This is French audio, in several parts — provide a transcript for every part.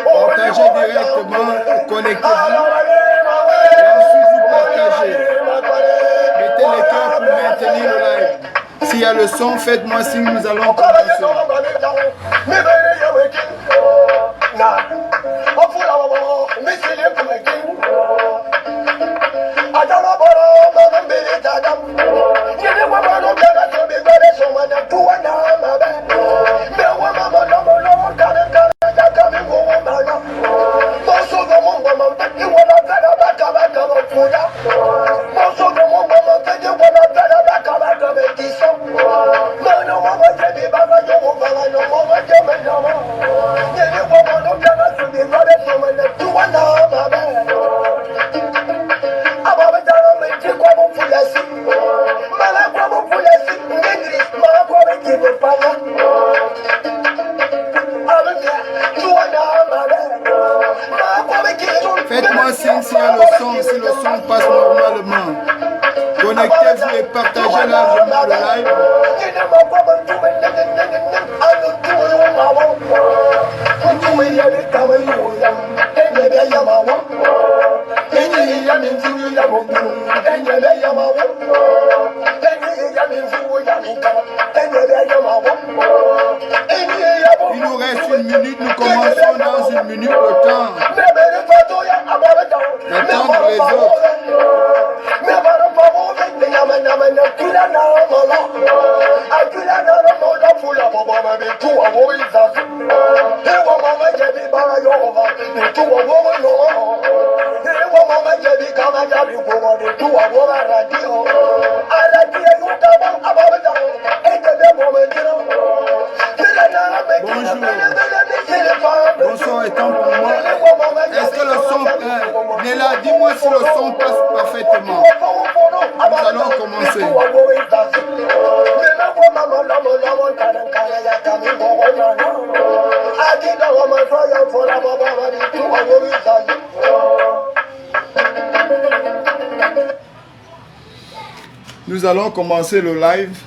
Partagez directement, connectez-vous et ensuite vous partagez. Mettez les cœurs pour maintenir le live. S'il y a le son, faites-moi signe, nous allons commencer. Faites-moi signe s'il y a le son, si le son passe normalement. Connectez-vous et partagez largement le live. Il nous reste une minute, nous commençons dans une minute le temps. D'attendre les autres. Bonsoir étant pour moi. Est-ce que le son... Néla, dis-moi si le son passe parfaitement. Nous allons commencer. Nous allons commencer le live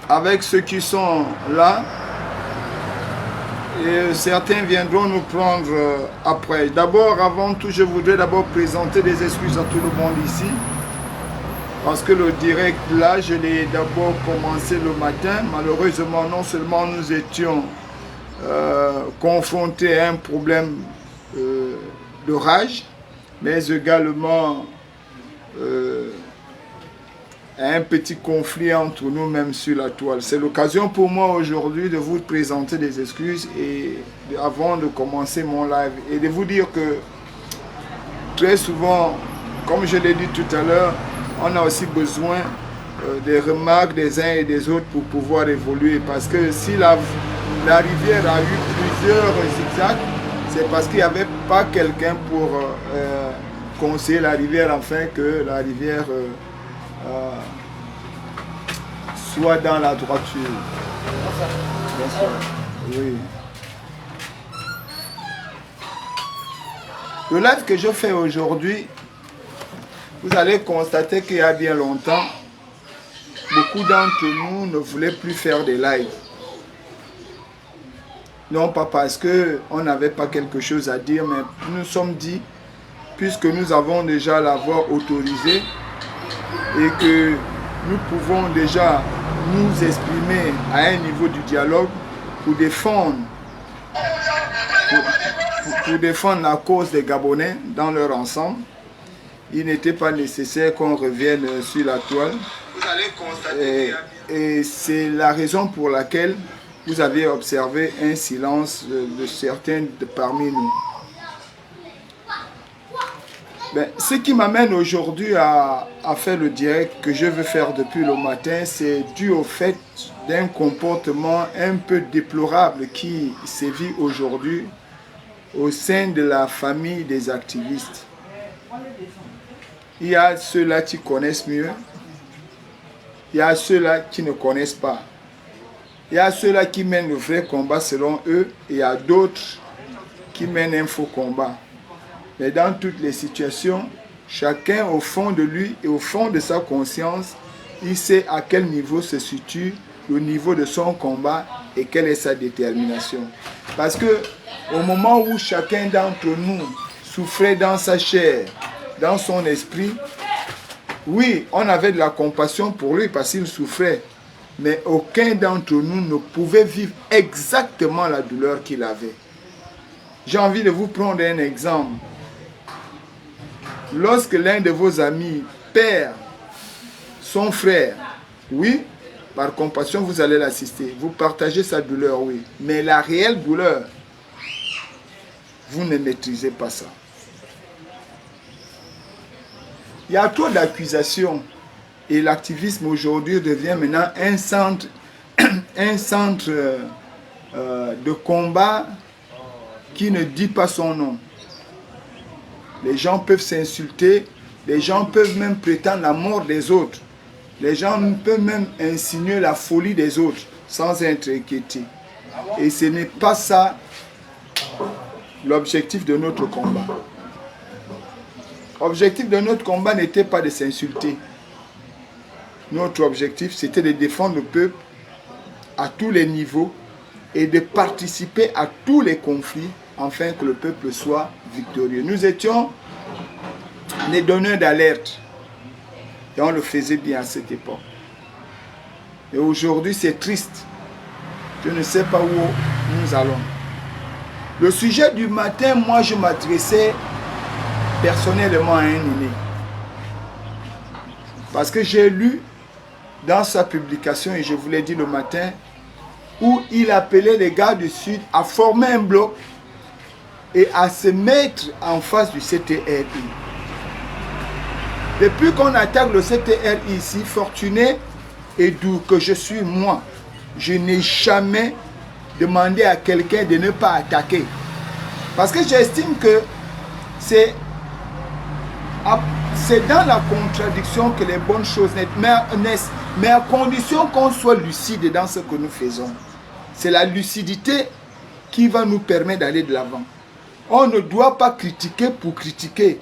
avec ceux qui sont là. Et certains viendront nous prendre après. D'abord, avant tout, je voudrais d'abord présenter des excuses à tout le monde ici. Parce que le direct là, je l'ai d'abord commencé le matin. Malheureusement, non seulement nous étions confrontés à un problème de rage, mais également un petit conflit entre nous-mêmes sur la toile. C'est l'occasion pour moi aujourd'hui de vous présenter des excuses et avant de commencer mon live et de vous dire que très souvent, comme je l'ai dit tout à l'heure, on a aussi besoin des remarques des uns et des autres pour pouvoir évoluer, parce que si la rivière a eu plusieurs zigzags, c'est parce qu'il n'y avait pas quelqu'un pour conseiller la rivière afin que la rivière soit dans la droiture. Bonsoir. Oui. Le live que je fais aujourd'hui, vous allez constater qu'il y a bien longtemps, beaucoup d'entre nous ne voulaient plus faire des lives. Non pas parce qu'on n'avait pas quelque chose à dire, mais nous nous sommes dit, puisque nous avons déjà la voix autorisée et que nous pouvons déjà nous exprimer à un niveau du dialogue pour défendre, pour défendre la cause des Gabonais dans leur ensemble, il n'était pas nécessaire qu'on revienne sur la toile. Vous allez constater et c'est la raison pour laquelle vous avez observé un silence de certains parmi nous. Ben, ce qui m'amène aujourd'hui à faire le direct que je veux faire depuis le matin, c'est dû au fait d'un comportement un peu déplorable qui sévit aujourd'hui au sein de la famille des activistes. Il y a ceux-là qui connaissent mieux, il y a ceux-là qui ne connaissent pas. Il y a ceux-là qui mènent le vrai combat selon eux et il y a d'autres qui mènent un faux combat. Mais dans toutes les situations, chacun au fond de lui et au fond de sa conscience, il sait à quel niveau se situe le niveau de son combat et quelle est sa détermination. Parce que au moment où chacun d'entre nous souffrait dans sa chair, dans son esprit, oui, on avait de la compassion pour lui parce qu'il souffrait. Mais aucun d'entre nous ne pouvait vivre exactement la douleur qu'il avait. J'ai envie de vous prendre un exemple. Lorsque l'un de vos amis perd son frère, oui, par compassion, vous allez l'assister. Vous partagez sa douleur, oui. Mais la réelle douleur, vous ne maîtrisez pas ça. Il y a trop d'accusations. Et l'activisme aujourd'hui devient maintenant un centre de combat qui ne dit pas son nom. Les gens peuvent s'insulter, les gens peuvent même prétendre la mort des autres. Les gens peuvent même insinuer la folie des autres sans être inquiétés. Et ce n'est pas ça l'objectif de notre combat. L'objectif de notre combat n'était pas de s'insulter. Notre objectif, c'était de défendre le peuple à tous les niveaux et de participer à tous les conflits afin que le peuple soit victorieux. Nous étions les donneurs d'alerte et on le faisait bien à cette époque. Et aujourd'hui, c'est triste. Je ne sais pas où nous allons. Le sujet du matin, moi, je m'adressais personnellement à un aîné. Parce que j'ai lu dans sa publication, et je vous l'ai dit le matin, où il appelait les gars du Sud à former un bloc et à se mettre en face du CTRI. Depuis qu'on attaque le CTRI ici, fortuné et d'où que je suis moi, je n'ai jamais demandé à quelqu'un de ne pas attaquer. Parce que j'estime que c'est dans la contradiction que les bonnes choses naissent, mais à condition qu'on soit lucide dans ce que nous faisons. C'est la lucidité qui va nous permettre d'aller de l'avant. On ne doit pas critiquer pour critiquer.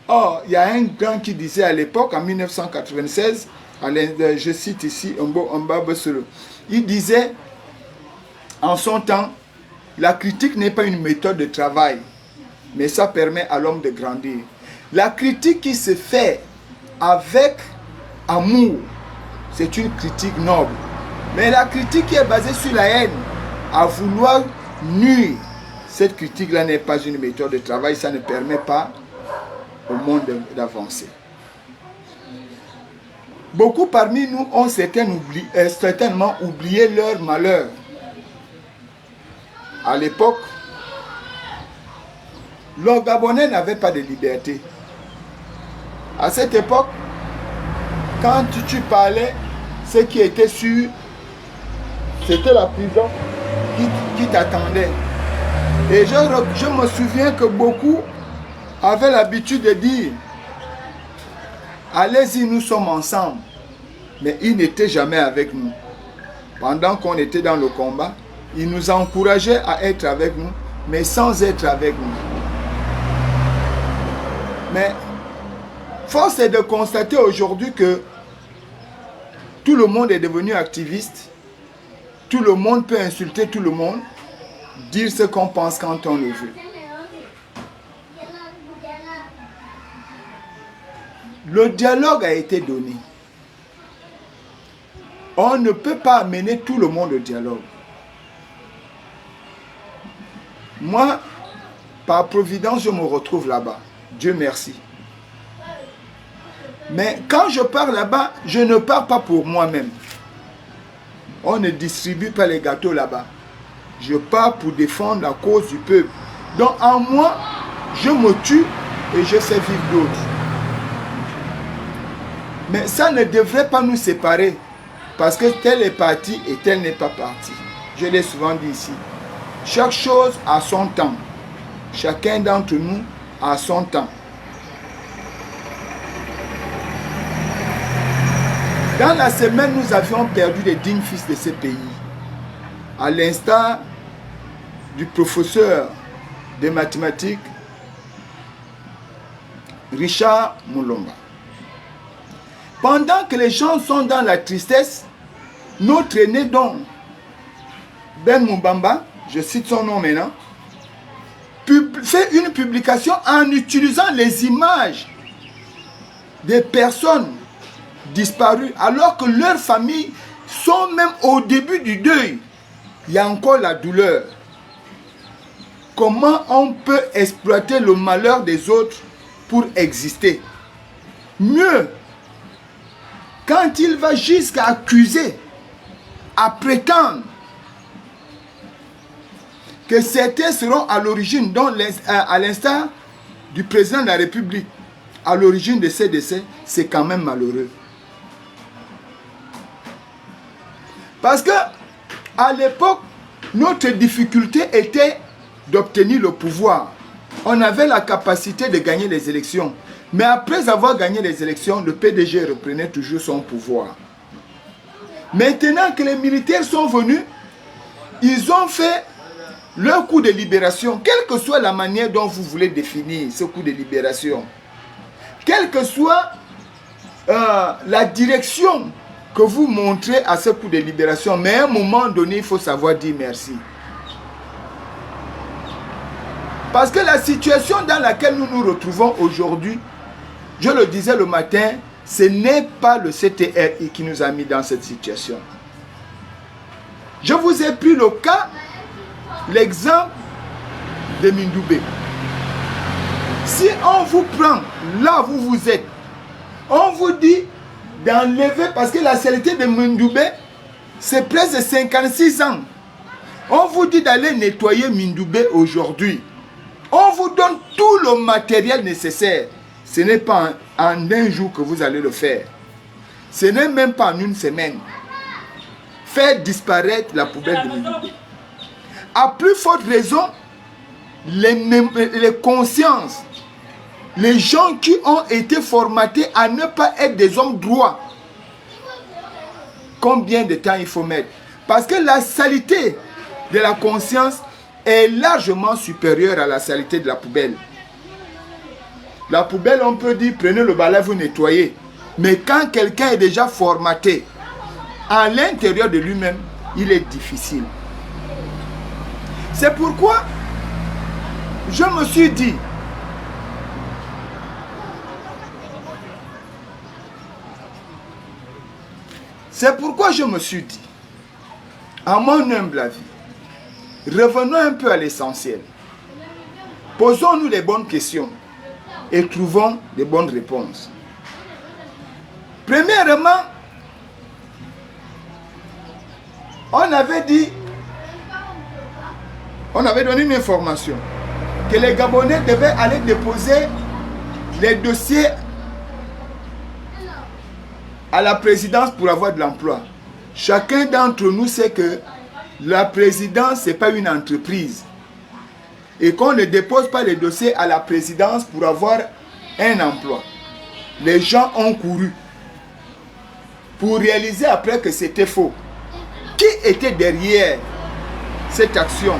Or, il y a un grand qui disait à l'époque, en 1996, je cite ici Mba Besselo, il disait, en son temps, la critique n'est pas une méthode de travail, mais ça permet à l'homme de grandir. La critique qui se fait avec amour, c'est une critique noble. Mais la critique qui est basée sur la haine, à vouloir nuire, cette critique-là n'est pas une méthode de travail, ça ne permet pas au monde d'avancer. Beaucoup parmi nous ont certainement oublié leur malheur. À l'époque, le Gabonais n'avait pas de liberté. À cette époque, quand tu parlais, ce qui était sûr, c'était la prison qui t'attendait. Et je me souviens que beaucoup avaient l'habitude de dire, allez-y, nous sommes ensemble. Mais il n'était jamais avec nous. Pendant qu'on était dans le combat, il nous encourageait à être avec nous, mais sans être avec nous. Mais force est de constater aujourd'hui que tout le monde est devenu activiste. Tout le monde peut insulter tout le monde, dire ce qu'on pense quand on le veut. Le dialogue a été donné. On ne peut pas amener tout le monde au dialogue. Moi, par providence, je me retrouve là-bas. Dieu merci. Mais quand je pars là-bas, je ne pars pas pour moi-même. On ne distribue pas les gâteaux là-bas. Je pars pour défendre la cause du peuple. Donc en moi, je me tue et je fais vivre d'autres. Mais ça ne devrait pas nous séparer. Parce que tel est parti et tel n'est pas parti. Je l'ai souvent dit ici. Chaque chose a son temps. Chacun d'entre nous a son temps. Dans la semaine, nous avions perdu des dignes fils de ce pays. À l'instar du professeur de mathématiques, Richard Moulomba. Pendant que les gens sont dans la tristesse, notre aîné donc, Ben Moubamba, je cite son nom maintenant, fait une publication en utilisant les images des personnes disparues, alors que leurs familles sont même au début du deuil. Il y a encore la douleur. Comment on peut exploiter le malheur des autres pour exister? Mieux, quand il va jusqu'à accuser, à prétendre que certains seront à l'origine, à l'instar du président de la République, à l'origine de ces décès, c'est quand même malheureux. Parce que, à l'époque, notre difficulté était d'obtenir le pouvoir. On avait la capacité de gagner les élections. Mais après avoir gagné les élections, le PDG reprenait toujours son pouvoir. Maintenant que les militaires sont venus, ils ont fait leur coup de libération, quelle que soit la manière dont vous voulez définir ce coup de libération, quelle que soit la direction que vous montrez à ce coup de libération, mais à un moment donné, il faut savoir dire merci. Parce que la situation dans laquelle nous nous retrouvons aujourd'hui, je le disais le matin, ce n'est pas le CTRI qui nous a mis dans cette situation. Je vous ai pris le cas, l'exemple de Mindoubé. Si on vous prend là où vous êtes, on vous dit d'enlever, parce que la saleté de Mindoubé, c'est presque 56 ans. On vous dit d'aller nettoyer Mindoubé aujourd'hui. On vous donne tout le matériel nécessaire. Ce n'est pas en un jour que vous allez le faire. Ce n'est même pas en une semaine. Faire disparaître la poubelle de Mindoubé. À plus forte raison, les consciences, les gens qui ont été formatés à ne pas être des hommes droits. Combien de temps il faut mettre? Parce que la saleté de la conscience est largement supérieure à la saleté de la poubelle. La poubelle, on peut dire, prenez le balai, vous nettoyez. Mais quand quelqu'un est déjà formaté à l'intérieur de lui-même, il est difficile. C'est pourquoi je me suis dit, à mon humble avis, revenons un peu à l'essentiel. Posons-nous les bonnes questions et trouvons des bonnes réponses. Premièrement, on avait donné une information que les Gabonais devaient aller déposer les dossiers à la présidence pour avoir de l'emploi. Chacun d'entre nous sait que la présidence, ce n'est pas une entreprise. Et qu'on ne dépose pas les dossiers à la présidence pour avoir un emploi. Les gens ont couru. pour réaliser après que c'était faux. Qui était derrière cette action?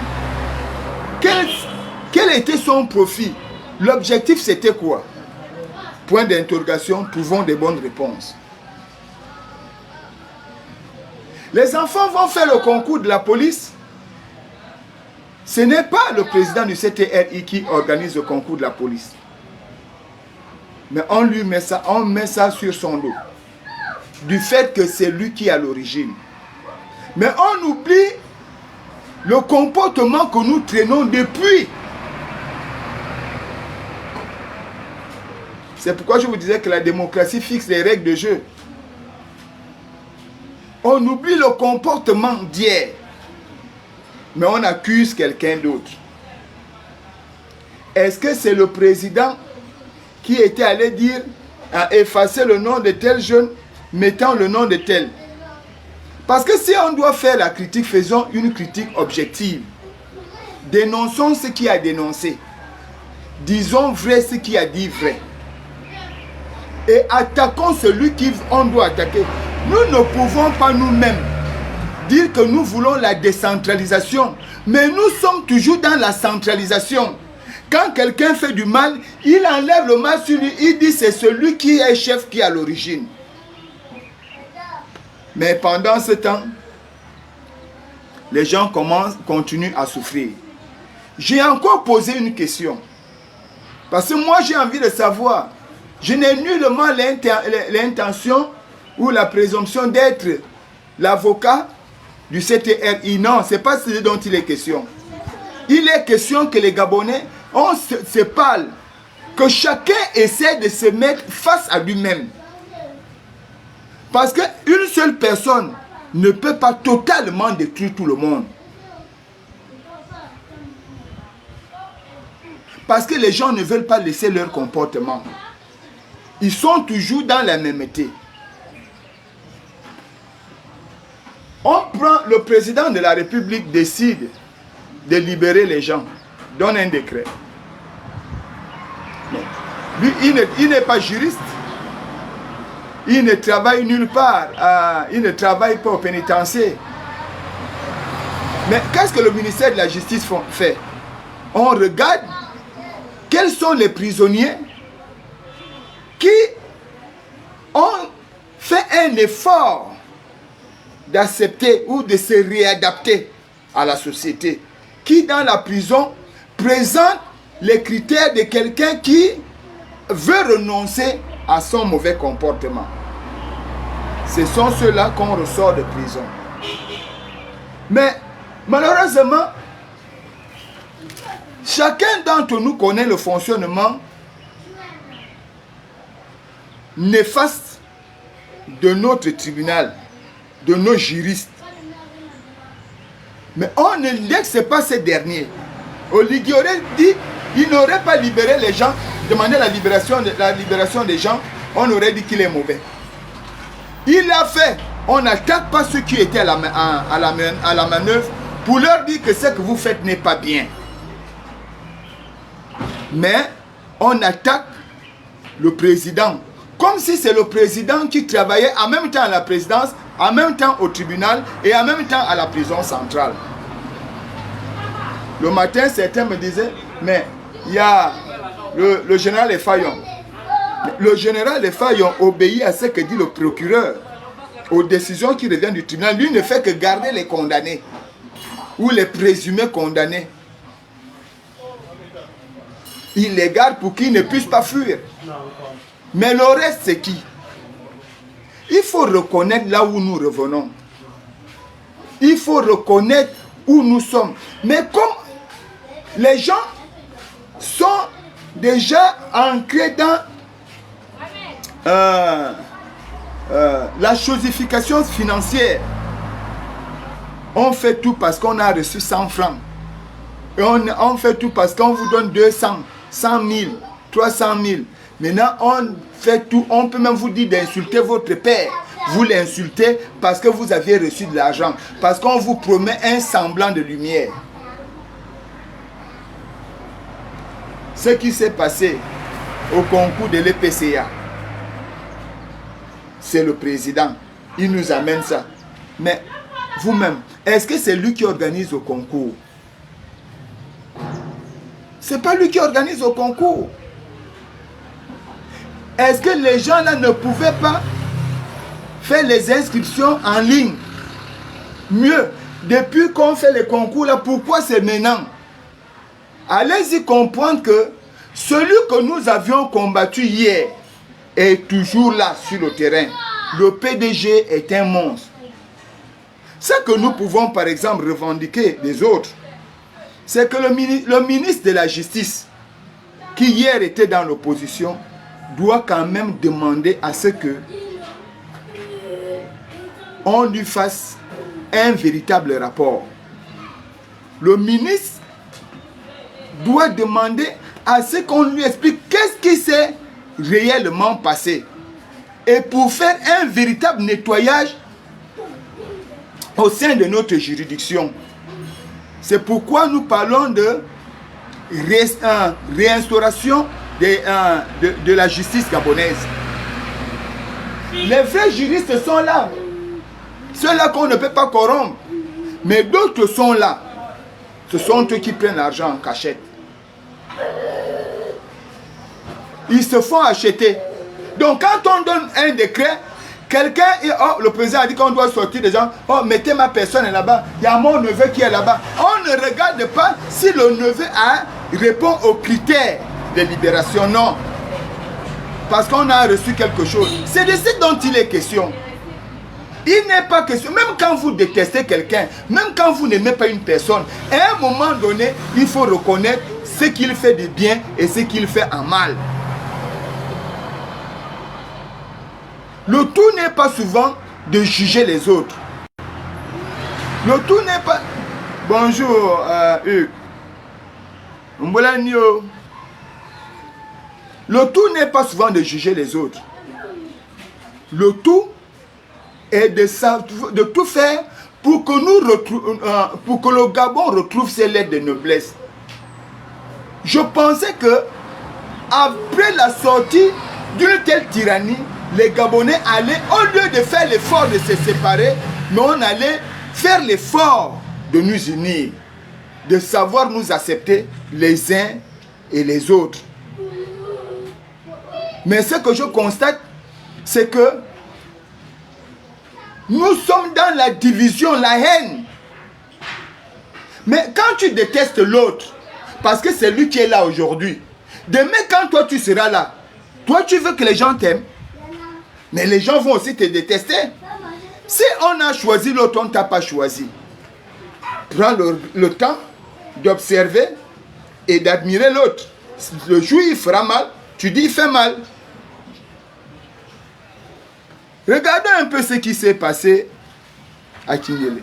Quel était son profit? L'objectif c'était quoi? Point d'interrogation, trouvons des bonnes réponses. Les enfants vont faire le concours de la police. Ce n'est pas le président du CTRI qui organise le concours de la police. Mais on lui met ça, on met ça sur son dos. Du fait que c'est lui qui est à l'origine. Mais on oublie le comportement que nous traînons depuis. C'est pourquoi je vous disais que la démocratie fixe les règles de jeu. On oublie le comportement d'hier. Mais on accuse quelqu'un d'autre. Est-ce que c'est le président qui était allé dire, à effacer le nom de tel jeune, mettant le nom de tel? Parce que si on doit faire la critique, faisons une critique objective. Dénonçons ce qui a dénoncé. Disons vrai ce qui a dit vrai. Et attaquons celui qu'on doit attaquer. Nous ne pouvons pas nous-mêmes dire que nous voulons la décentralisation. Mais nous sommes toujours dans la centralisation. Quand quelqu'un fait du mal, il enlève le mal sur lui. Il dit c'est celui qui est chef qui est à l'origine. Mais pendant ce temps, les gens continuent à souffrir. J'ai encore posé une question. Parce que moi j'ai envie de savoir. Je n'ai nullement l'intention ou la présomption d'être l'avocat du CTRI. Non, ce n'est pas ce dont il est question. Il est question que les Gabonais, on se parle, que chacun essaie de se mettre face à lui-même. Parce qu'une seule personne ne peut pas totalement détruire tout le monde. Parce que les gens ne veulent pas laisser leur comportement. Ils sont toujours dans la mêmeté. On prend, le président de la République décide de libérer les gens, donne un décret. Mais lui, il n'est pas juriste. Il ne travaille nulle part. Il ne travaille pas au pénitencier. Mais qu'est-ce que le ministère de la Justice fait? On regarde quels sont les prisonniers qui ont fait un effort d'accepter ou de se réadapter à la société, qui dans la prison présente les critères de quelqu'un qui veut renoncer à son mauvais comportement. Ce sont ceux-là qu'on ressort de prison. Mais malheureusement, chacun d'entre nous connaît le fonctionnement néfaste de notre tribunal, de nos juristes. Mais on ne laisse pas ces derniers. Oligui aurait dit, il n'aurait pas libéré les gens, demandé la libération des gens, on aurait dit qu'il est mauvais. Il l'a fait. On n'attaque pas ceux qui étaient à la manœuvre pour leur dire que ce que vous faites n'est pas bien. Mais on attaque le président. Comme si c'est le président qui travaillait en même temps à la présidence, en même temps au tribunal et en même temps à la prison centrale. Le matin, certains me disaient, mais il y a le général Effayon. Le général Effayon obéit à ce que dit le procureur, aux décisions qui reviennent du tribunal. Lui ne fait que garder les condamnés ou les présumés condamnés. Il les garde pour qu'ils ne puissent pas fuir. Mais le reste, c'est qui? Il faut reconnaître là où nous revenons. Il faut reconnaître où nous sommes. Mais comme les gens sont déjà ancrés dans la chosification financière, on fait tout parce qu'on a reçu 100 francs. Et on fait tout parce qu'on vous donne 200, 100 000, 300 000. Maintenant, on fait tout. On peut même vous dire d'insulter votre père. Vous l'insultez parce que vous avez reçu de l'argent. Parce qu'on vous promet un semblant de lumière. Ce qui s'est passé au concours de l'EPCA, c'est le président. il nous amène ça. Mais vous-même, est-ce que c'est lui qui organise au concours? C'est pas lui qui organise au concours. Est-ce que les gens là ne pouvaient pas faire les inscriptions en ligne? Mieux, depuis qu'on fait les concours là, pourquoi c'est maintenant? Allez-y comprendre que celui que nous avions combattu hier est toujours là sur le terrain. Le PDG est un monstre. Ce que nous pouvons par exemple revendiquer des autres, c'est que le ministre de la Justice, qui hier était dans l'opposition, doit quand même demander à ce que on lui fasse un véritable rapport. Le ministre doit demander à ce qu'on lui explique qu'est-ce qui s'est réellement passé. Et pour faire un véritable nettoyage au sein de notre juridiction. C'est pourquoi nous parlons de réinstauration de la justice gabonaise. Les vrais juristes sont là. Ceux-là qu'on ne peut pas corrompre. Mais d'autres sont là. Ce sont eux qui prennent l'argent en cachette. Ils se font acheter. Donc quand on donne un décret, quelqu'un, oh, le président a dit qu'on doit sortir des gens, oh, mettez ma personne là-bas, il y a mon neveu qui est là-bas. On ne regarde pas si le neveu répond aux critères de libération, non. Parce qu'on a reçu quelque chose. C'est de ce dont il est question. Il n'est pas question, même quand vous détestez quelqu'un, même quand vous n'aimez pas une personne, à un moment donné, il faut reconnaître ce qu'il fait de bien et ce qu'il fait en mal. Le tout n'est pas souvent de juger les autres. Le tout n'est pas... Bonjour, Hugues. Le tout n'est pas souvent de juger les autres. Le tout est de tout faire pour que, pour que le Gabon retrouve ses lettres de noblesse. Je pensais que après la sortie d'une telle tyrannie, les Gabonais allaient, au lieu de faire l'effort de se séparer, mais on allait faire l'effort de nous unir, de savoir nous accepter les uns et les autres. Mais ce que je constate, c'est que nous sommes dans la division, la haine. Mais quand tu détestes l'autre, parce que c'est lui qui est là aujourd'hui, demain quand toi tu seras là, toi tu veux que les gens t'aiment, mais les gens vont aussi te détester. Si on a choisi l'autre, on ne t'a pas choisi. Prends le temps d'observer et d'admirer l'autre. Le jour il fera mal, tu dis il fait mal. Regardez un peu ce qui s'est passé à Kinyele,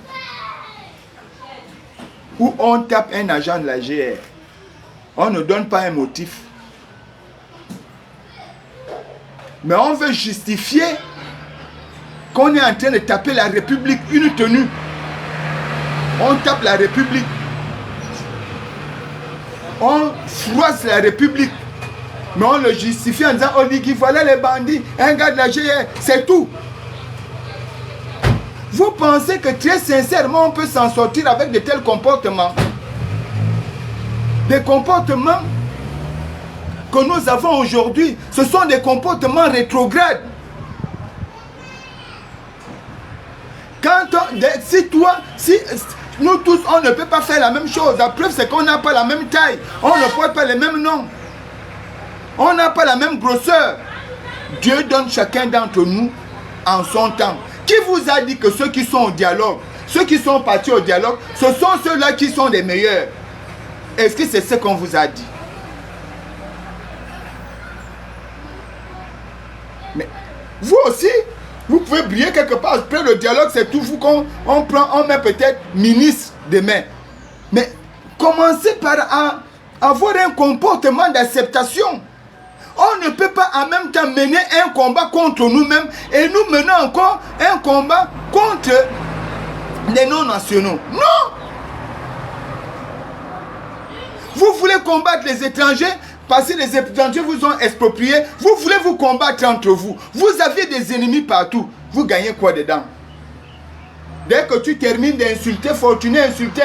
où on tape un agent de la GR. On ne donne pas un motif. Mais on veut justifier qu'on est en train de taper la République, une tenue. On tape la République. On froisse la République. Mais on le justifie en disant, on dit qu'il fallait les bandits, un gars de la GR, c'est tout. Vous pensez que très sincèrement, on peut s'en sortir avec de tels comportements? Des comportements que nous avons aujourd'hui, ce sont des comportements rétrogrades. Si nous tous, on ne peut pas faire la même chose, la preuve c'est qu'on n'a pas la même taille, on ne porte pas les mêmes noms, on n'a pas la même grosseur. Dieu donne chacun d'entre nous en son temps. Qui vous a dit que ceux qui sont au dialogue, ceux qui sont partis au dialogue, ce sont ceux-là qui sont les meilleurs? Est-ce que c'est ce qu'on vous a dit? Mais vous aussi, vous pouvez briller quelque part. Après le dialogue, c'est tout vous qu'on on met peut-être ministre demain. Mais commencez par avoir un comportement d'acceptation. On ne peut pas en même temps mener un combat contre nous-mêmes et nous menons encore un combat contre les non-nationaux. Non! Vous voulez combattre les étrangers, Parce que les étrangers vous ont exproprié. Vous voulez vous combattre entre vous. Vous avez des ennemis partout. Vous gagnez quoi dedans? Dès que tu termines d'insulter Fortuné, insulter,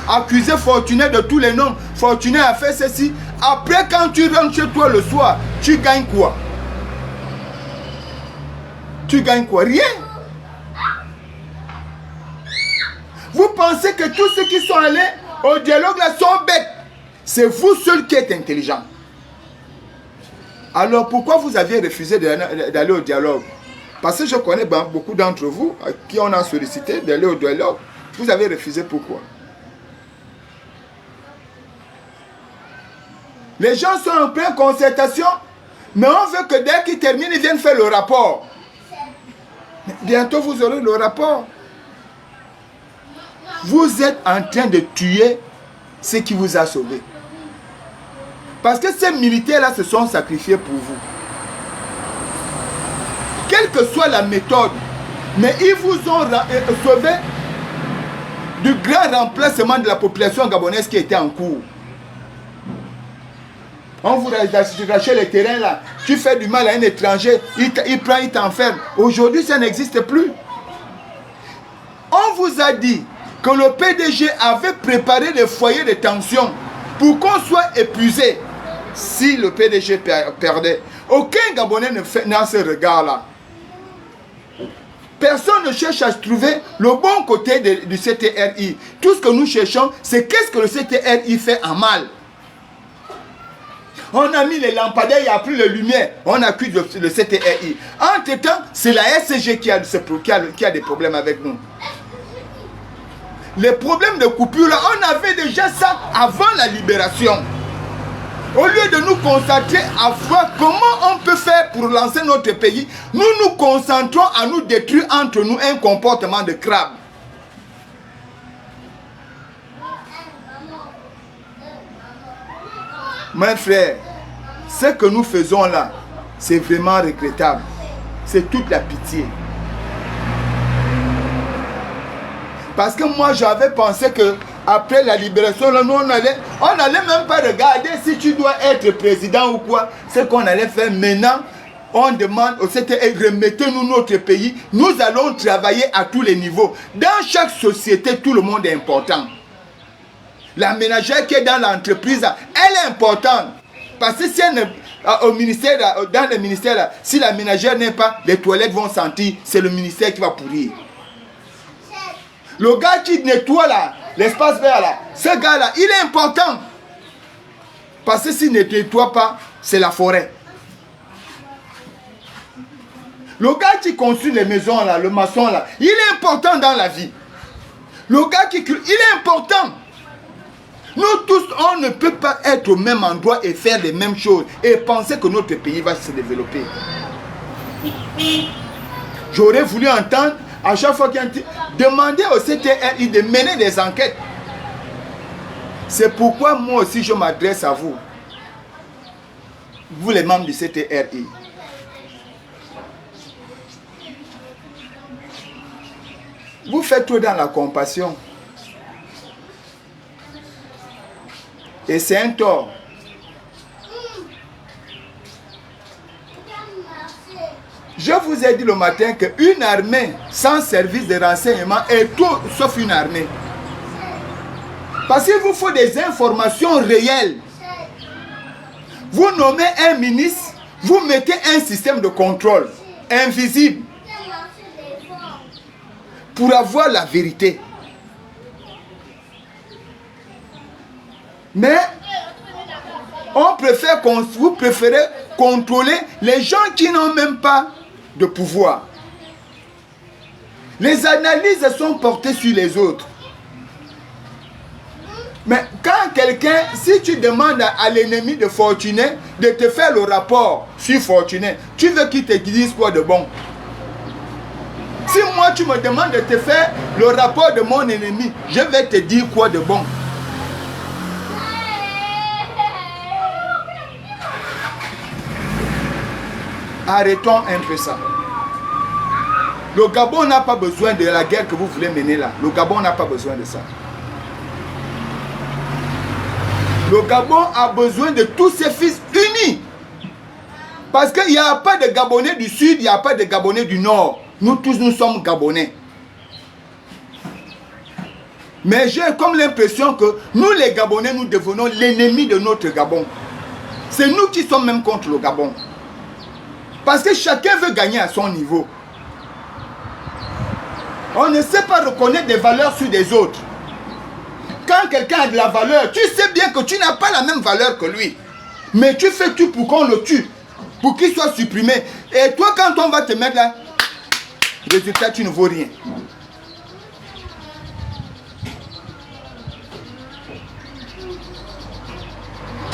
accuser Fortuné de tous les noms, Fortuné a fait ceci. Après, quand tu rentres chez toi le soir, tu gagnes quoi? Tu gagnes quoi? Rien. Vous pensez que tous ceux qui sont allés au dialogue là sont bêtes. C'est vous seul qui êtes intelligent. Alors pourquoi vous aviez refusé d'aller au dialogue? Parce que je connais beaucoup d'entre vous qui on a sollicité d'aller au dialogue. Vous avez refusé pourquoi? Les gens sont en pleine concertation, mais on veut que dès qu'ils terminent, ils viennent faire le rapport. Bientôt vous aurez le rapport. Vous êtes en train de tuer ce qui vous a sauvé. Parce que ces militaires-là se sont sacrifiés pour vous. Quelle que soit la méthode, mais ils vous ont sauvé du grand remplacement de la population gabonaise qui était en cours. On vous rachète les terrains là, tu fais du mal à un étranger, il prend, il t'enferme. Aujourd'hui, ça n'existe plus. On vous a dit que le PDG avait préparé des foyers de tension pour qu'on soit épuisé. Si le PDG perdait, aucun Gabonais n'a ce regard-là. Personne ne cherche à trouver le bon côté du CTRI. Tout ce que nous cherchons, c'est qu'est-ce que le CTRI fait en mal. On a mis les lampadaires, il n'y a plus de lumière. On accuse le CTRI. Entre-temps, c'est la SCG qui a des problèmes avec nous. Les problèmes de coupure, là, on avait déjà ça avant la libération. Au lieu de nous concentrer à voir comment on peut faire pour lancer notre pays, nous nous concentrons à nous détruire entre nous un comportement de crabe. Mes frères, ce que nous faisons là, c'est vraiment regrettable. C'est toute la pitié. Parce que moi, j'avais pensé que après la libération, là, nous, on allait même pas regarder si tu dois être président ou quoi. Ce qu'on allait faire maintenant, on demande au CTR, remettez-nous notre pays. Nous allons travailler à tous les niveaux. Dans chaque société, tout le monde est important. La ménagère qui est dans l'entreprise, elle est importante. Parce que si elle au ministère, dans le ministère, si la ménagère n'est pas, les toilettes vont sentir, c'est le ministère qui va pourrir. Le gars qui nettoie là, l'espace vert là, ce gars là, il est important. Parce que s'il ne nettoie pas, c'est la forêt. Le gars qui construit les maisons là, le maçon là, il est important dans la vie. Le gars qui il est important. Nous tous, on ne peut pas être au même endroit et faire les mêmes choses et penser que notre pays va se développer. J'aurais voulu entendre à chaque fois qu'il y a demander au CTRI de mener des enquêtes. C'est pourquoi moi aussi je m'adresse à vous. Vous les membres du CTRI. Vous faites trop dans la compassion. Et c'est un tort. Je vous ai dit le matin qu'une armée sans service de renseignement est tout sauf une armée. Parce qu'il vous faut des informations réelles. Vous nommez un ministre, vous mettez un système de contrôle invisible pour avoir la vérité. Mais vous préférez contrôler les gens qui n'ont même pas de pouvoir. Les analyses sont portées sur les autres. Mais quand quelqu'un, si tu demandes à l'ennemi de Fortuné de te faire le rapport sur Fortuné, tu veux qu'il te dise quoi de bon? Si moi tu me demandes de te faire le rapport de mon ennemi, je vais te dire quoi de bon? Arrêtons un peu ça. Le Gabon n'a pas besoin de la guerre que vous voulez mener là. Le Gabon n'a pas besoin de ça. Le Gabon a besoin de tous ses fils unis. Parce qu'il n'y a pas de Gabonais du Sud, il n'y a pas de Gabonais du Nord. Nous tous, nous sommes Gabonais. Mais j'ai comme l'impression que nous, les Gabonais, nous devenons l'ennemi de notre Gabon. C'est nous qui sommes même contre le Gabon. Parce que chacun veut gagner à son niveau. On ne sait pas reconnaître des valeurs sur des autres. Quand quelqu'un a de la valeur, tu sais bien que tu n'as pas la même valeur que lui. Mais tu fais tout pour qu'on le tue. Pour qu'il soit supprimé. Et toi, quand on va te mettre là, résultat, tu ne vaux rien.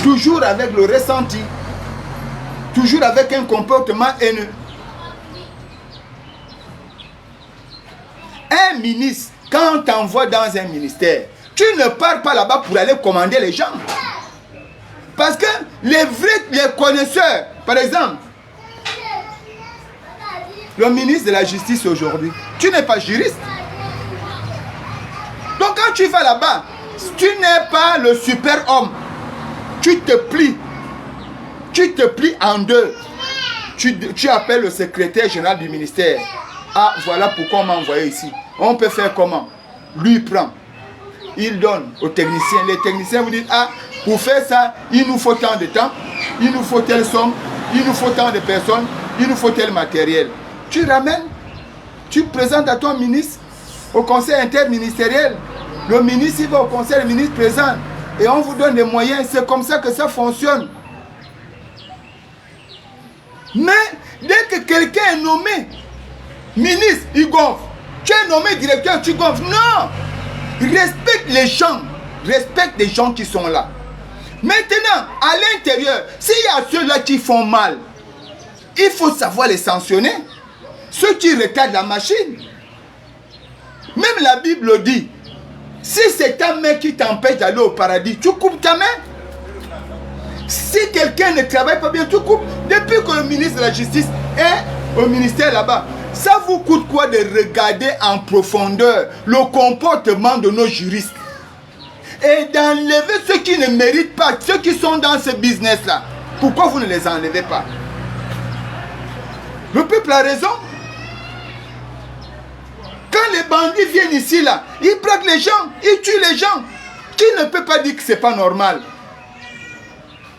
Toujours avec le ressenti. Toujours avec un comportement haineux. Un ministre, quand on t'envoie dans un ministère, tu ne pars pas là-bas pour aller commander les gens. Parce que les connaisseurs, par exemple, le ministre de la Justice aujourd'hui, tu n'es pas juriste. Donc quand tu vas là-bas, tu n'es pas le super homme. Tu te plies en deux. Tu appelles le secrétaire général du ministère. Ah, voilà pourquoi on m'a envoyé ici. On peut faire comment? Lui prend. Il donne aux techniciens. Les techniciens vous disent, ah, pour faire ça, il nous faut tant de temps, il nous faut telle somme, il nous faut tant de personnes, il nous faut tel matériel. Tu ramènes, tu présentes à ton ministre, au conseil interministériel. Le ministre, il va au conseil, le ministre présente. Et on vous donne des moyens. C'est comme ça que ça fonctionne. Mais dès que quelqu'un est nommé ministre, il gonfle. Tu es nommé directeur, tu gonfles. Non! Respecte les gens. Respecte les gens qui sont là. Maintenant, à l'intérieur, s'il y a ceux-là qui font mal, il faut savoir les sanctionner. Ceux qui retardent la machine. Même la Bible dit, si c'est ta main qui t'empêche d'aller au paradis, tu coupes ta main. Si quelqu'un ne travaille pas bien, tu coupes. Depuis que le ministre de la Justice est au ministère là-bas, ça vous coûte quoi de regarder en profondeur le comportement de nos juristes et d'enlever ceux qui ne méritent pas, ceux qui sont dans ce business-là? Pourquoi vous ne les enlevez pas? Le peuple a raison. Quand les bandits viennent ici, là, ils braquent les gens, ils tuent les gens. Qui ne peut pas dire que ce n'est pas normal?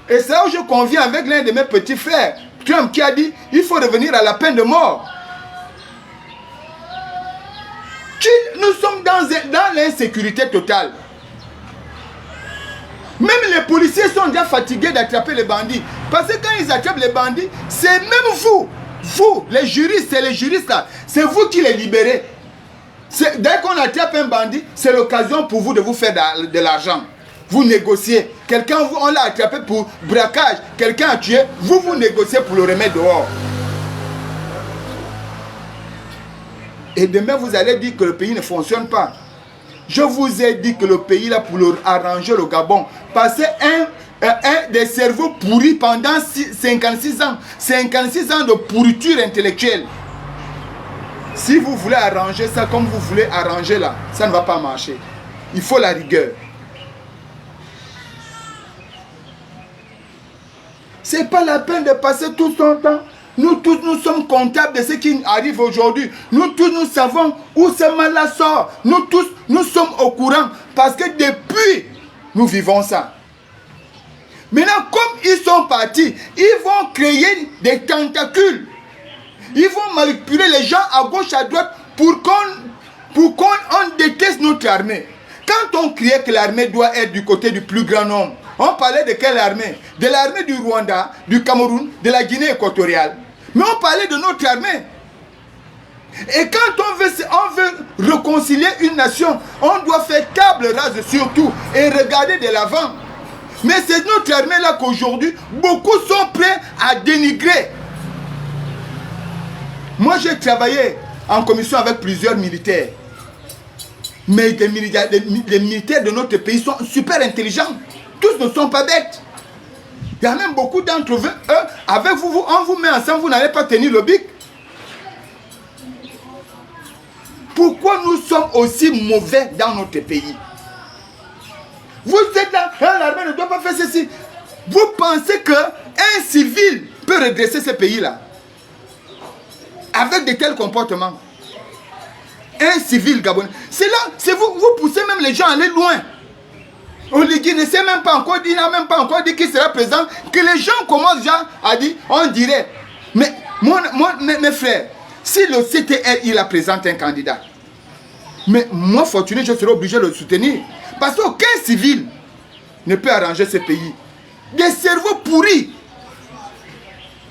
Et c'est là où je conviens avec l'un de mes petits frères, Trump, qui a dit il faut revenir à la peine de mort. Nous sommes dans l'insécurité totale. Même les policiers sont déjà fatigués d'attraper les bandits. Parce que quand ils attrapent les bandits, c'est même vous, les juristes, c'est les juristes là, c'est vous qui les libérez. Dès qu'on attrape un bandit, c'est l'occasion pour vous de vous faire de l'argent. Vous négociez. Quelqu'un, on l'a attrapé pour braquage, quelqu'un a tué, vous négociez pour le remettre dehors. Et demain, vous allez dire que le pays ne fonctionne pas. Je vous ai dit que le pays, là, pour arranger le Gabon, passait des cerveaux pourris pendant 56 ans. 56 ans de pourriture intellectuelle. Si vous voulez arranger ça comme vous voulez arranger là, ça ne va pas marcher. Il faut la rigueur. Ce n'est pas la peine de passer tout son temps. Nous tous, nous sommes comptables de ce qui arrive aujourd'hui. Nous tous, nous savons où ce mal-là sort. Nous tous, nous sommes au courant. Parce que depuis, nous vivons ça. Maintenant, comme ils sont partis, ils vont créer des tentacules. Ils vont manipuler les gens à gauche, à droite pour qu'on déteste notre armée. Quand on criait que l'armée doit être du côté du plus grand nombre, on parlait de quelle armée? De l'armée du Rwanda, du Cameroun, de la Guinée équatoriale. Mais on parlait de notre armée. Et quand on veut réconcilier une nation, on doit faire table rase surtout et regarder de l'avant. Mais c'est notre armée là qu'aujourd'hui, beaucoup sont prêts à dénigrer. Moi, j'ai travaillé en commission avec plusieurs militaires. Mais les militaires de notre pays sont super intelligents. Tous ne sont pas bêtes. Il y a même beaucoup d'entre eux, avec vous, on vous met ensemble, vous n'allez pas tenir le bic. Pourquoi nous sommes aussi mauvais dans notre pays? Vous êtes là, hein, l'armée ne doit pas faire ceci. Vous pensez qu'un civil peut redresser ce pays-là avec de tels comportements? Un civil gabonais. C'est là, c'est vous, vous poussez même les gens à aller loin. Oligui ne sait même pas encore, il n'a même pas encore dit qu'il sera président, que les gens commencent déjà à dire, on dirait. Mais mes frères, si le CTR il a présenté un candidat, mais moi Fortuné, je serai obligé de le soutenir. Parce qu'aucun civil ne peut arranger ce pays. Des cerveaux pourris.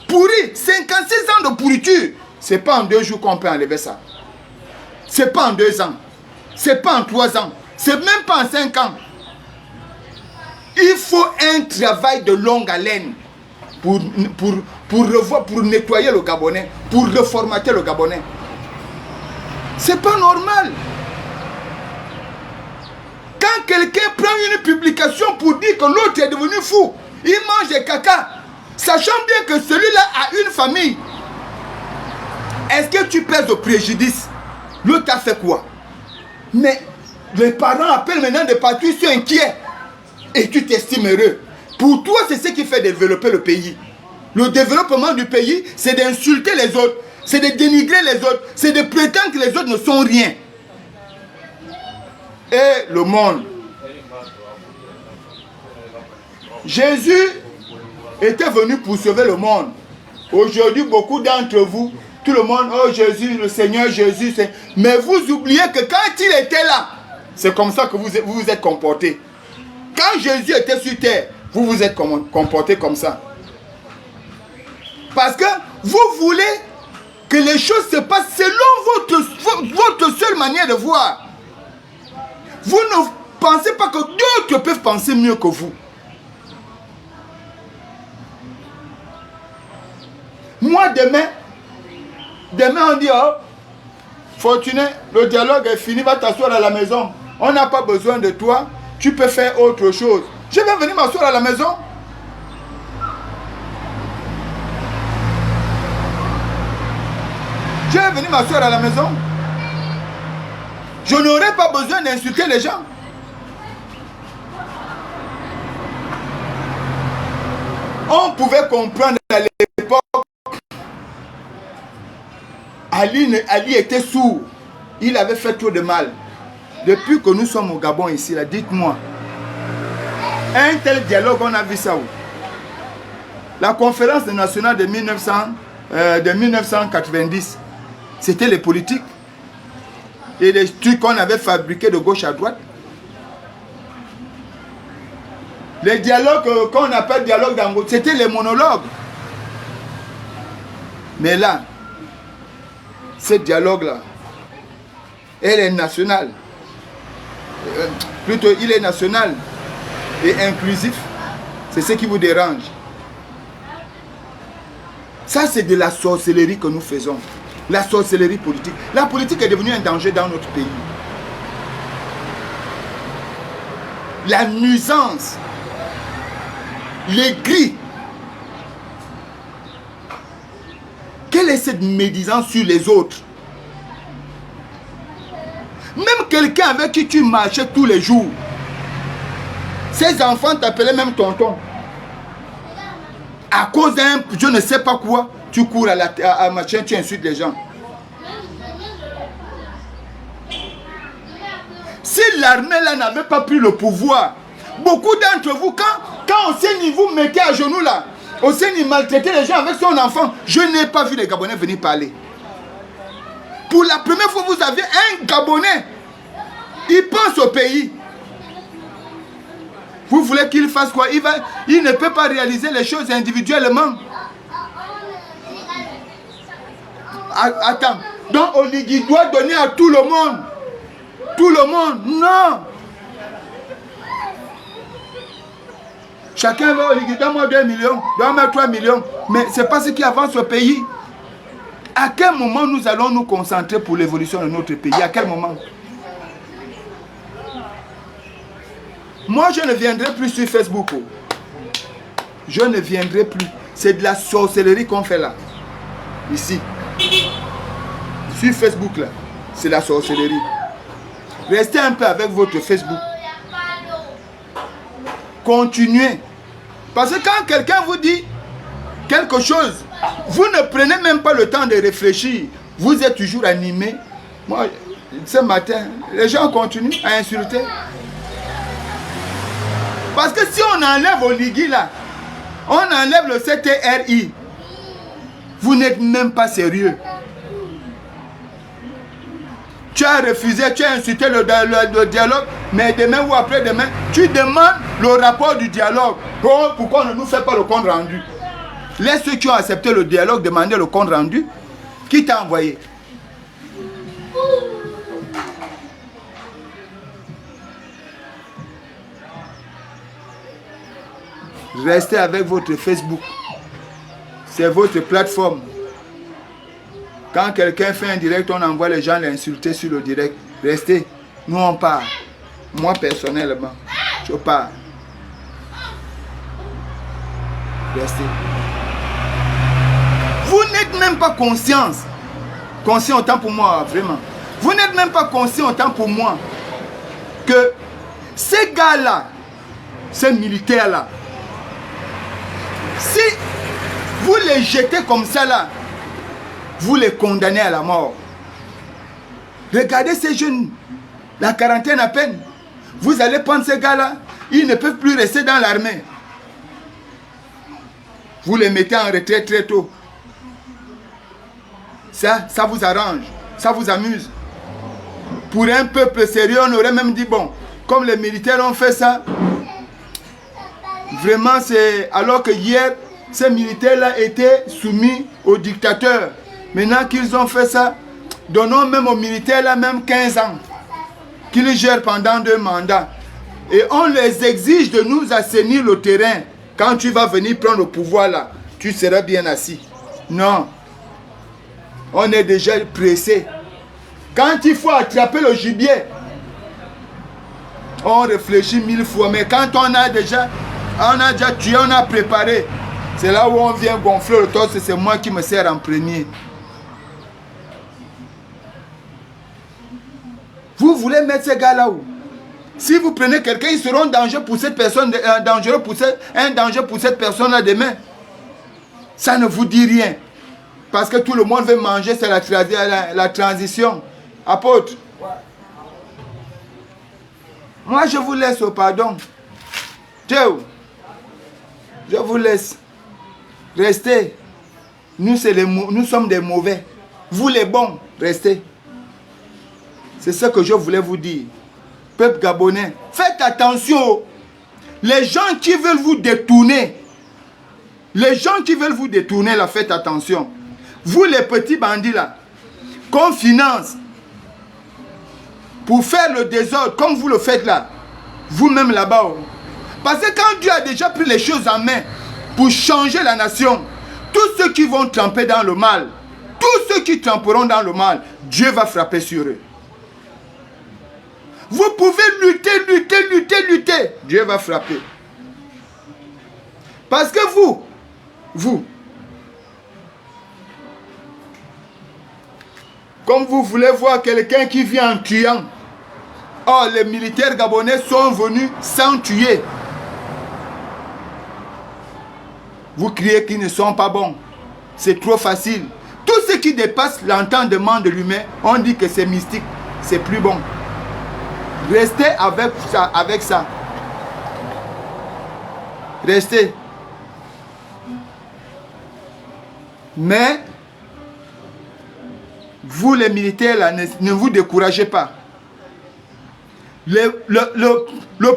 Pourris. 56 ans de pourriture. Ce n'est pas en 2 jours qu'on peut enlever ça. Ce n'est pas en 2 ans. Ce n'est pas en 3 ans. Ce n'est même pas en 5 ans. Il faut un travail de longue haleine pour revoir, pour nettoyer le Gabonais, pour reformater le Gabonais. C'est pas normal. Quand quelqu'un prend une publication pour dire que l'autre est devenu fou, il mange des caca, sachant bien que celui-là a une famille. Est-ce que tu pèses au préjudice? L'autre a fait quoi? Mais les parents appellent maintenant des partout, ils sont inquiets. Et tu t'estimes heureux. Pour toi, c'est ce qui fait développer le pays. Le développement du pays, c'est d'insulter les autres, c'est de dénigrer les autres, c'est de prétendre que les autres ne sont rien. Et le monde. Jésus était venu pour sauver le monde. Aujourd'hui, beaucoup d'entre vous, tout le monde, oh Jésus, le Seigneur Jésus, mais vous oubliez que quand il était là, c'est comme ça que vous vous êtes comportés. Quand Jésus était sur terre, vous vous êtes comportés comme ça. Parce que vous voulez que les choses se passent selon votre seule manière de voir. Vous ne pensez pas que d'autres peuvent penser mieux que vous. Moi, demain on dit, oh, Fortuné, le dialogue est fini, va t'asseoir à la maison. On n'a pas besoin de toi. Tu peux faire autre chose. Je vais venir m'asseoir à la maison. Je vais venir m'asseoir à la maison. Je n'aurai pas besoin d'insulter les gens. On pouvait comprendre à l'époque. Ali était sourd. Il avait fait trop de mal. Depuis que nous sommes au Gabon ici, là, dites-moi, un tel dialogue, on a vu ça où? La conférence nationale de 1990, c'était les politiques et les trucs qu'on avait fabriqués de gauche à droite. Les dialogues qu'on appelle dialogue d'Ango, c'était les monologues. Mais là, ce dialogue-là, elle est nationale. Plutôt, il est national et inclusif. C'est ce qui vous dérange. Ça, c'est de la sorcellerie que nous faisons. La sorcellerie politique. La politique est devenue un danger dans notre pays. La nuisance, les gris. Quelle est cette médisance sur les autres? Même quelqu'un avec qui tu marchais tous les jours, ses enfants t'appelaient même tonton. À cause d'un, je ne sais pas quoi, tu cours à machin, tu insultes les gens. Si l'armée là n'avait pas pris le pouvoir, beaucoup d'entre vous, quand Hosseini vous mettez à genoux là, Hosseini maltraitait les gens avec son enfant, je n'ai pas vu les Gabonais venir parler. Pour la première fois, vous avez un Gabonais. Il pense au pays. Vous voulez qu'il fasse quoi? Il ne peut pas réaliser les choses individuellement. Attends. Donc Oligui doit donner à tout le monde. Tout le monde. Non. Chacun va Oligui, donne-moi 2 millions, donne-moi 3 millions. Mais ce n'est pas ce qui avance au pays. À quel moment nous allons nous concentrer pour l'évolution de notre pays? À quel moment? Moi, je ne viendrai plus sur Facebook. Je ne viendrai plus. C'est de la sorcellerie qu'on fait là. Ici. Sur Facebook là. C'est la sorcellerie. Restez un peu avec votre Facebook. continuez. Parce que quand quelqu'un vous dit quelque chose, vous ne prenez même pas le temps de réfléchir. Vous êtes toujours animé. Moi, ce matin, les gens continuent à insulter. Parce que si on enlève Oligui là, on enlève le CTRI, vous n'êtes même pas sérieux. Tu as refusé, tu as insulté le dialogue, mais demain ou après-demain, tu demandes le rapport du dialogue. Oh, pourquoi on ne nous fait pas le compte rendu? Laisse ceux qui ont accepté le dialogue demander le compte rendu. Qui t'a envoyé? Restez avec votre Facebook. C'est votre plateforme. Quand quelqu'un fait un direct, on envoie les gens l'insulter sur le direct. Restez. Nous, on part. Moi, personnellement, je pars. Restez. Vous n'êtes même pas conscient autant pour moi, vraiment. Vous n'êtes même pas conscient autant pour moi que ces gars-là, ces militaires-là, si vous les jetez comme ça là, vous les condamnez à la mort. Regardez ces jeunes, la quarantaine à peine. Vous allez prendre ces gars-là, ils ne peuvent plus rester dans l'armée. Vous les mettez en retraite très tôt. Ça vous arrange, ça vous amuse. Pour un peuple sérieux, on aurait même dit, bon, comme les militaires ont fait ça, vraiment c'est... Alors que hier, ces militaires-là étaient soumis aux dictateurs. Maintenant qu'ils ont fait ça, donnons même aux militaires là même 15 ans. Qu'ils gèrent pendant 2 mandats. Et on les exige de nous assainir le terrain. Quand tu vas venir prendre le pouvoir là, tu seras bien assis. Non. On est déjà pressé. Quand il faut attraper le gibier, on réfléchit 1000 fois. Mais quand on a déjà tué, on a préparé. C'est là où on vient gonfler le torse. C'est moi qui me sers en premier. Vous voulez mettre ces gars là où? Si vous prenez quelqu'un, ils seront dangereux pour cette personne, un danger pour cette personne là demain. Ça ne vous dit rien. Parce que tout le monde veut manger, c'est la transition. Apôtre. Moi je vous laisse au pardon. Théo. Je vous laisse. Restez. Nous sommes des mauvais. Vous les bons, restez. C'est ce que je voulais vous dire. Peuple gabonais, faites attention. Les gens qui veulent vous détourner. Les gens qui veulent vous détourner, là, faites attention. Vous les petits bandits là, qu'on finance pour faire le désordre comme vous le faites là. Vous-même là-bas. Parce que quand Dieu a déjà pris les choses en main pour changer la nation, tous ceux qui vont tremper dans le mal, tous ceux qui tremperont dans le mal, Dieu va frapper sur eux. Vous pouvez lutter. Dieu va frapper. Parce que vous, comme vous voulez voir quelqu'un qui vient en tuant. Or, les militaires gabonais sont venus sans tuer. Vous criez qu'ils ne sont pas bons. C'est trop facile. Tout ce qui dépasse l'entendement de l'humain, on dit que c'est mystique. C'est plus bon. Restez avec ça. Restez. Mais, vous les militaires là, ne vous découragez pas. Le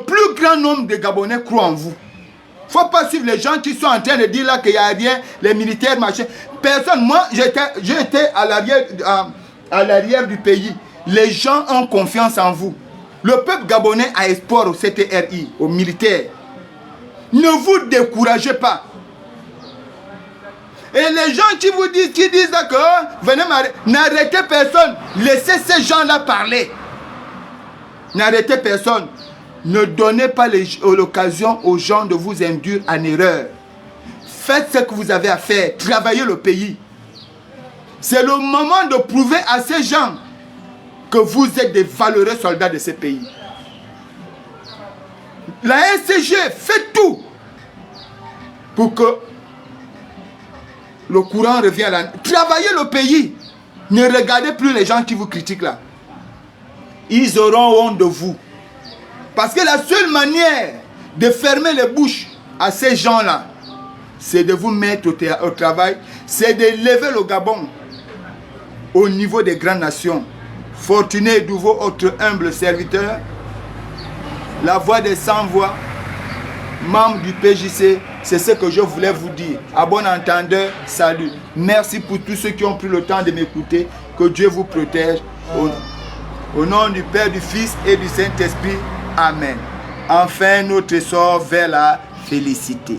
plus grand nombre de Gabonais croient en vous. Il ne faut pas suivre les gens qui sont en train de dire là qu'il n'y a rien, les militaires, machin. Personne, moi j'étais à l'arrière du pays. Les gens ont confiance en vous. Le peuple gabonais a espoir au CTRI, aux militaires. Ne vous découragez pas. Et les gens qui disent d'accord, venez m'arrêter, n'arrêtez personne. Laissez ces gens-là parler. N'arrêtez personne. Ne donnez pas l'occasion aux gens de vous induire en erreur. Faites ce que vous avez à faire. Travaillez le pays. C'est le moment de prouver à ces gens que vous êtes des valeureux soldats de ce pays. La SCG fait tout pour que le courant revienne à la... Travaillez le pays. Ne regardez plus les gens qui vous critiquent là. Ils auront honte de vous. Parce que la seule manière de fermer les bouches à ces gens-là, c'est de vous mettre au travail, c'est de lever le Gabon au niveau des grandes nations. Fortuné Douveau, votre humble serviteur, la voix des sans-voix, membre du PJC, c'est ce que je voulais vous dire. À bon entendeur, salut. Merci pour tous ceux qui ont pris le temps de m'écouter. Que Dieu vous protège. Au nom du Père, du Fils et du Saint-Esprit. Amen. Enfin, notre essor vers la félicité.